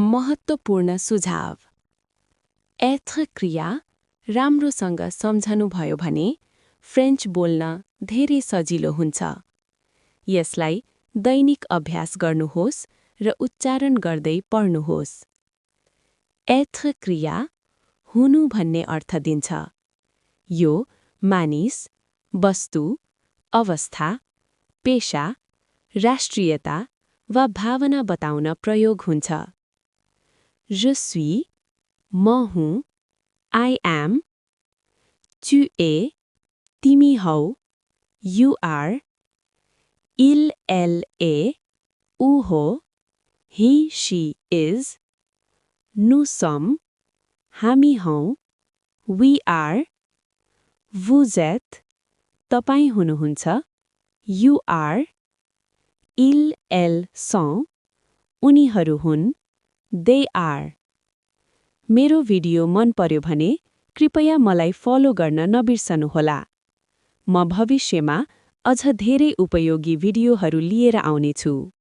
महत्त्वपूर्ण सुझाव। être क्रिया राम्रोसँग सम्झनुभयो भने फ्रेन्च बोल्न धेरै सजिलो हुन्छ। यसलाई दैनिक अभ्यास गर्नुहोस् र उच्चारण गर्दै पढ्नुहोस्। être क्रिया हुनु भन्ने अर्थ दिन्छ। यो मानिस, वस्तु, अवस्था, पेशा, राष्ट्रियता वा भावना बताउन प्रयोग हुन्छ। Je suis, म हुँ, I am, tu es, तिमी हौ, you are, il, elle est, ऊ हो, he, she is, nous sommes, हामी हौं, we are, vous êtes, तपाईं हुनुहुन्छ, you are, ils, elles sont, उनीहरू हुन्, they are। मेरो भिडियो मन पर्यो भने कृपया मलाई फलो गर्न नबिर्सनुहोला। म भविष्यमा अझ धेरै उपयोगी भिडियोहरू लिएर आउनेछु।